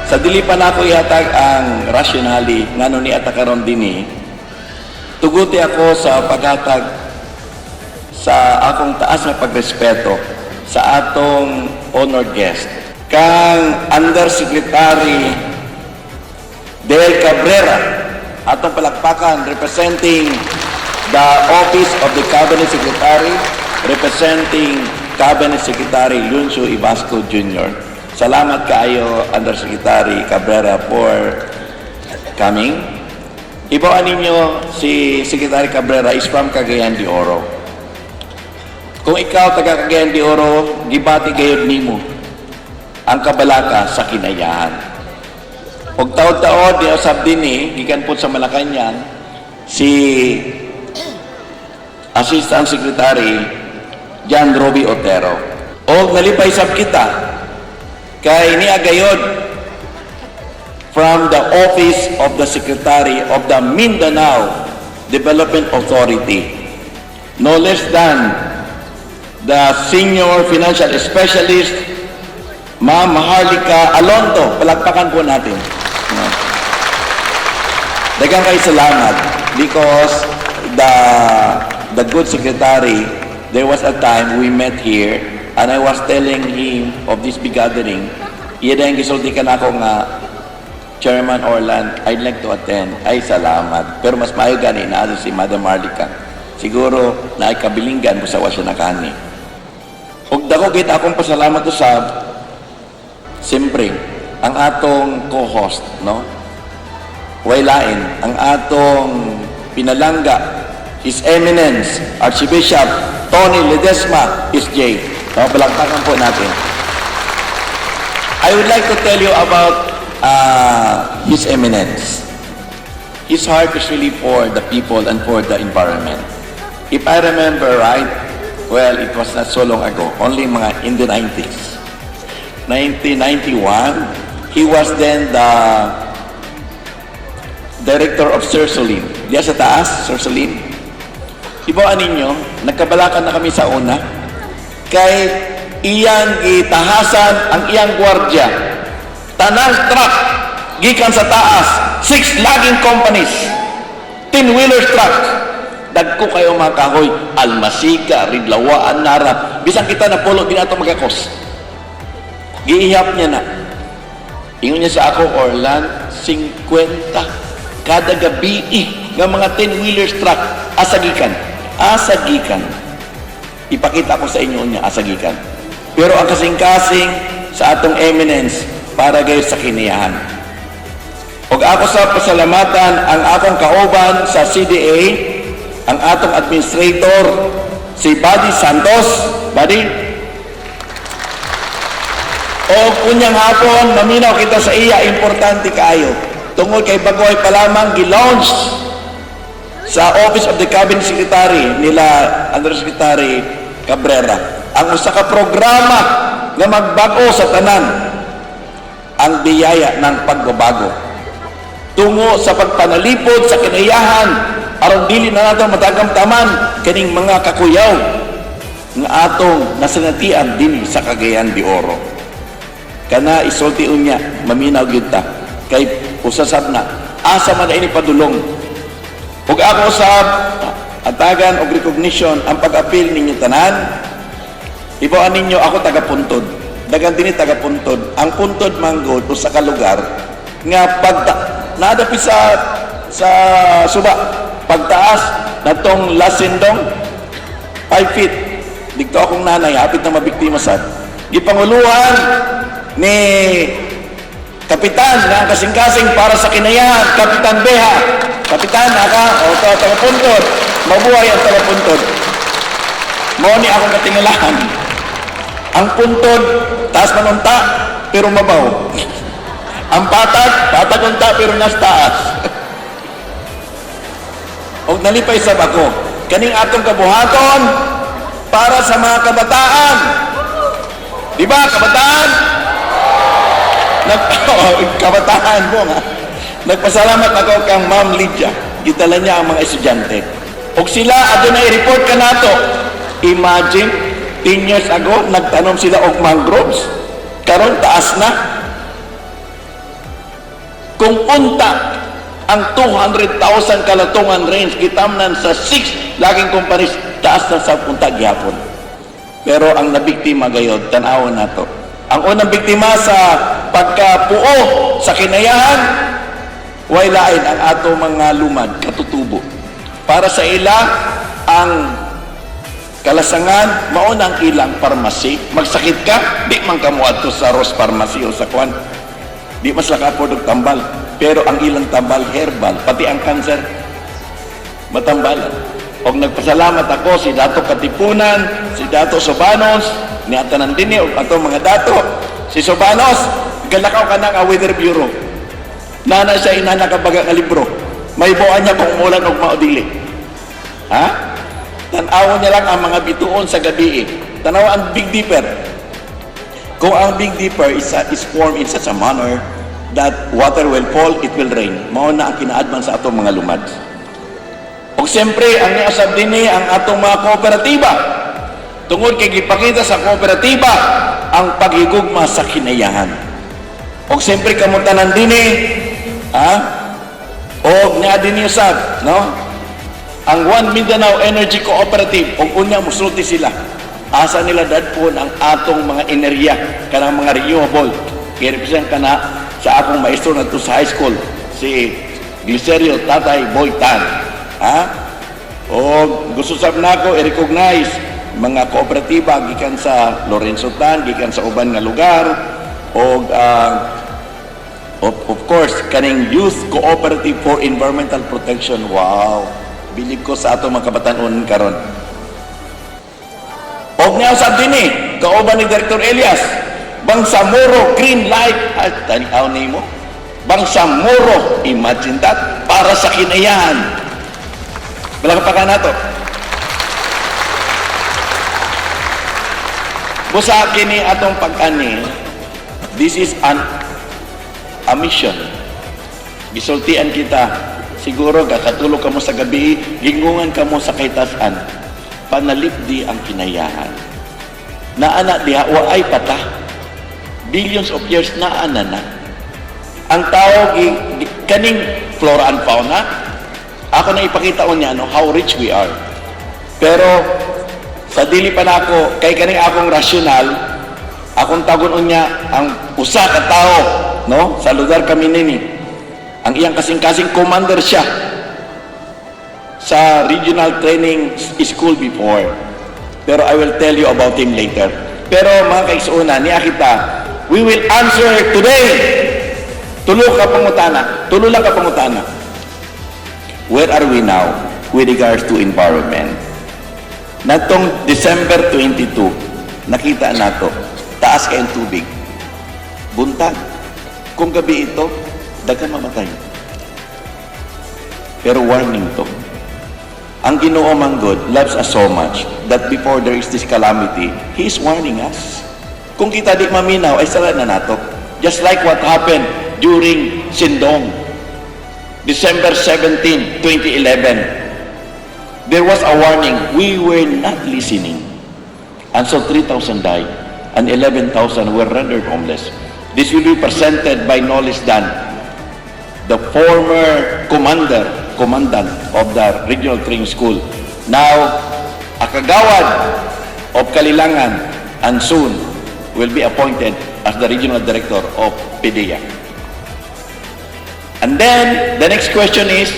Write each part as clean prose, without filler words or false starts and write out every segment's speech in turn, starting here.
Sa dili pa na ako ihatag ang rationale ngano ni atakaron dinhi, tuguti ako sa paghatag sa akong taas na pagrespeto sa atong honored guest, kang Undersecretary Del Cabrera, atong palakpakan, representing the Office of the Cabinet Secretary, representing Cabinet Secretary Luncio Ibasco Jr. Salamat kaayo, Undersecretary Cabrera, for coming. Ibawaan ninyo, si Secretary Cabrera is from Cagayan de Oro. Kung ikaw taga Cagayan de Oro, gibati gayud nimo ang kabalaka sa kinayahan. Og taod-taod di usab dinhi gikan pud sa Malacañang si Assistant Secretary John Roby Otero. Og nalipay sab kita kay niya gayod from the Office of the Secretary of the Mindanao Development Authority, no less than the Senior Financial Specialist, Ma'am Harlika Alonto. Palagpakan po natin. Daghang kay salamat because the good secretary, there was a time we met here and I was telling him of this big gathering. Iya dahil gisulti ka na ako nga, Chairman Orland, I'd like to attend. Ay, salamat. Pero mas maayo gani na si Madam Harlika. Siguro na ay kabilinggan mo sa wasya na kani. Ug dako gid akong pasalamat to sa siyempre ang atong co-host, no? Waylain ang atong pinalangga, His Eminence Archbishop Tony Ledesma SJ. No, palakpakan po natin. I would like to tell you about His Eminence. His heart is really for the people and for the environment. If I remember right, well, it was not so long ago, only mga in the 90s. 1991, he was then the director of Sursolim. Diya sa taas, Sursolim. Ibawaan ninyo, nagkabalakan na kami sa una, kay iyang gitahasan ang iyang gwardya. Tanang truck, gikan sa taas, 6 logging companies, 10-wheelers truck, dagko kayo mga kahoy, Almasiga, Ridlawaan, Nara, bisang kita na pulo, di na ito magakos. Giihap niya na. Ingon niya sa ako, Orlan, 50 kada gabi ng mga 10-wheelers truck, asagikan. Asagikan. Ipakita ko sa inyo niya, asagikan. Pero ang kasing-kasing sa atong eminence para gayon sa kiniyahan. Og ako sa pasalamatan ang akong kauban sa CDA, ang atong administrator, si Buddy Santos. Buddy, o kunyang hapon, maminaw kita sa iya, importante kaayo. Tungod kay bagoy pa lamang gi-launch sa Office of the Cabinet Secretary nila Undersecretary Cabrera ang usa ka programa nga magbago sa tanan, ang biyaya ng pagbabago tungo sa pagpanalipod sa kinayahan aron dili na nato matagamtaman kining mga kakuyaw nga atong nasanatian dinhi sa Cagayan de Oro. Kana isulti unya maminaw gyud ta kay usasab na asa man ini padulong. Ug ako usab atagan og recognition ang pag-apil ninyo tanan. Ibawaan ninyo ako taga Puntod. Dagan dinhi taga Puntod. Ang Puntod manggod usa ka lugar nga nadapi sa suba pagtaas natong Lasindong 5 feet. Dito akong nanay hapit na mabiktima sad. Gipanguluhan ni Kapitan nga kasing-kasing para sa kinayahan, Kapitan Beha. Kapitan, o taga-Puntod. Mabuhay ang taga-Puntod. Mao ni akong katingalahan. Ang Puntod, taas manunta, pero mabaw. Ang patag unta, pero nas taas. O nalipay sab ako. Kaning atong kabuhaton para sa mga kabataan. Di ba, kabataan? Kabataan mo nga. Nagpasalamat ako kang Ma'am Lydia. Gitala niya ang mga estudyante. O sila, adun na i-report ka nato. Imagine, 10 years ago, nagtanom sila og mangroves. Karon taas na. Kung unta ang 200,000 kalatungan range gitamnan sa 6 laging companies, taas na sa punta gihapon. Pero ang nabiktima gayod, tanawon nato. Ang unang biktima sa pagkapuo sa kinayahan, way lain ang ato mga lumad, katutubo. Para sa ila, ang kalasangan, mauna ang ilang pharmacy. Magsakit ka, di man kamuad to sa Ross Pharmacy o sa Kwan. Di mas lakapod og tambal. Pero ang ilang tambal, herbal, pati ang cancer, matambalan. O nagpasalamat ako si Dato Katipunan, si Dato Sobanos, ni Atanan Dini, o ato mga dato. Si Sobanos, galakaw ka na nga Weather Bureau. Nana siya inanakabaga nga libro. May buwan niya kung umulan o maudili. Ha? Tanaw niya lang ang mga bituon sa gabi. Tanaw ang Big Dipper. Kung ang Big Dipper is formed in such a manner that water will fall, it will rain. Mao na ang kinaadman sa atong mga lumad. O siyempre, ang niasab din ang atong mga kooperatiba. Tungod kay gipakita sa kooperatiba ang paghigugma sa kinayahan. O siyempre, kamutanan din o nga din usab, no? Ang One Mindanao Energy Cooperative, o unya musulti sila. Asa nila dadpon ang atong mga enerhiya, kanang mga renewable. I-represent ka na sa akong maestro na to sa high school, si Glicerio Tatay Boy Tan. O gusto sab nako i-recognize mga kooperatiba gikan sa Lorenzo Tan, gikan sa uban nga lugar, o of course kaning Youth Cooperative for Environmental Protection. Wow, bilib ko sa ato mga kabatanon karon. Og niya sa dini kauban ni Director Elias, Bangsamoro Green Light at tanaw nimo. Bangsamoro, imagine that, para sa kinayahan. Palakpakan nato. Busa kini atong pag-ani, this is a mission. Gisultian kita, siguro kakatulog ka mo sa gabi, gingungan ka mo sa kaitasan, panalipdi ang kinayahan. Naana diha, wa ay pata. Billions of years naana na. Ang tao, kaning flora and fauna, ako na ipakita niya how rich we are. Pero, sa dili pa na ako, kay kaning akong rasyonal, akong tagon niya ang usa ka tao, no? Sa lugar kami nini. Ang iyang kasing-kasing commander siya sa regional training school before. Pero I will tell you about him later. Pero mga kaigsuuna, niya kita, we will answer today. Tulo lang ka pangutana. Where are we now with regards to environment? Natong December 22, nakita nato, taas kayong tubig. Buntag. Kung gabi ito, dagan mamatay. Pero warning to. Ang Ginoo man God loves us so much that before there is this calamity, He is warning us. Kung kita di maminaw, ay sala na nato. Just like what happened during Sindong, December 17, 2011. There was a warning. We were not listening. And so 3,000 died and 11,000 were rendered homeless. This will be presented by Knowledge Dan, the former commandant of the Regional Training School. Now, a kagawad of Kalilangan, and soon will be appointed as the Regional Director of PDEA. And then, the next question is,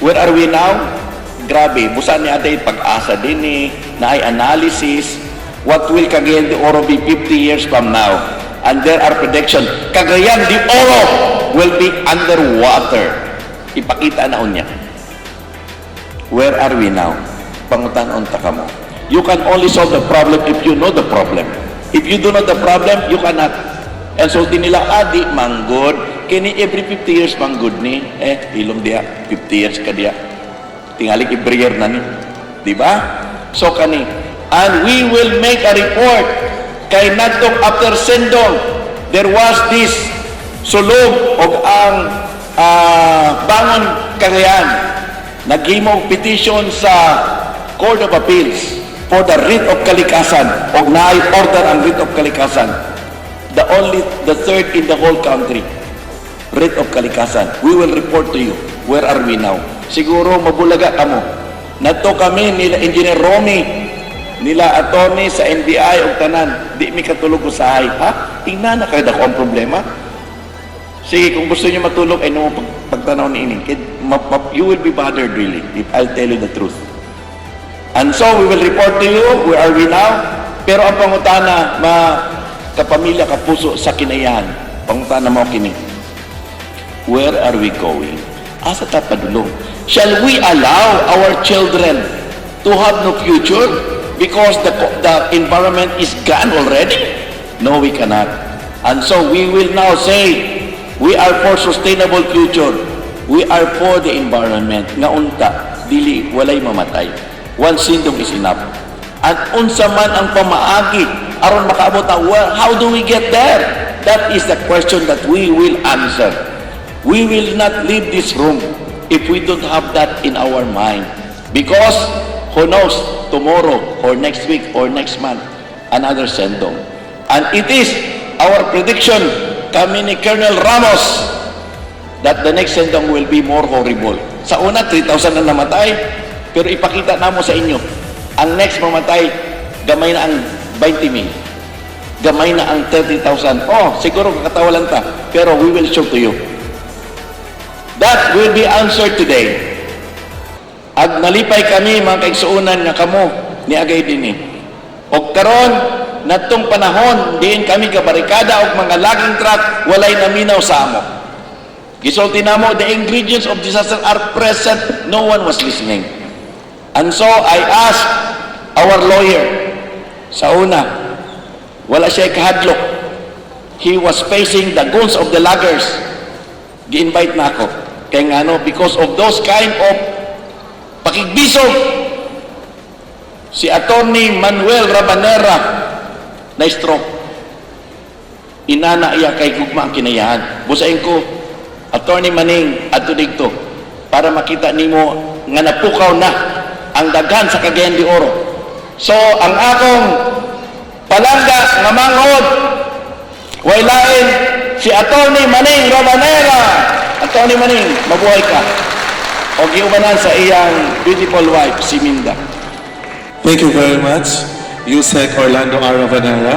where are we now? Grabe, busan ni ate pag-asa din na ay analysis, what will Cagayan de Oro be 50 years from now? And there are predictions, Cagayan de Oro will be underwater. Ipakita na unya. Where are we now? Pangutan-unta ka mo. You can only solve the problem if you know the problem. If you do not the problem, you cannot. And so nila, di manggod. Kini every 50 years manggod ni. Ilong dia, 50 years ka dia. Tingali i-breer na ni. Diba? So kani. And we will make a report. Kay natong after Sendong, there was this sulog og ang Bangon Cagayan. Naghimo petition sa Court of Appeals for the writ of kalikasan og naay order ang writ of kalikasan, the third in the whole country. rate of kalikasan. We will report to you. Where are we now? Siguro mabulaga kamo. Nato kami nila Engineer Romy, nila attorney sa NBI o tanan, di mi katulog usahay. Ha? Tingnan na kayo ako ang problema. Sige, kung gusto niyo matulog, ay no, pagtanaw ni ini. You will be bothered really if I'll tell you the truth. And so, we will report to you, where are we now? Pero ang pangutana, kapamilya, kapuso, sa kinayahan, pangutana mo kini, where are we going? Asa ta padulong? Shall we allow our children to have no future because the environment is gone already? No, we cannot. And so, we will now say, we are for sustainable future. We are for the environment. Nga unta, dili, walay mamatay. One sindong is enough. At unsa man ang pamaagi, aron makaabot na, well, how do we get there? That is the question that we will answer. We will not leave this room if we don't have that in our mind. Because, who knows, tomorrow, or next week, or next month, another sendong. And it is our prediction, kami ni Colonel Ramos, that the next sendong will be more horrible. Sa una, 3,000 na namatay, pero ipakita na mo sa inyo, ang next mamatay, gamay na ang 20,000. Gamay na ang 30,000. Oh, siguro kakatawa lang ta, pero we will show to you. That will be answered today. Ag nalipay kami, mga kaigsuunan nga kamo, ni agay din O karon, natong panahon, diin kami kabarikada o mga laging truck, walay naminaw sa amo. Gisulti na mo, the ingredients of disaster are present, no one was listening. And so, I asked our lawyer, sa una, wala siya kahadlok. He was facing the guns of the loggers. Gi-invite na ako. Kaya nga no, because of those kind of pakigbisog, si Attorney Manuel Rabanera na stroke. Inana iya kay gugma ang kinayahan. Busain ko, Attorney Maning, ato digto, para makita nimo nga napukaw na ang daghan sa Cagayan de Oro. So, ang akong palangga nga manghod, way lain, si Attorney Maning Rabanera. Attorney Maning, mabuhay ka. O giubanan sa iyang beautiful wife, si Minda. Thank you very much, Yusek Orlando R. Rabanera.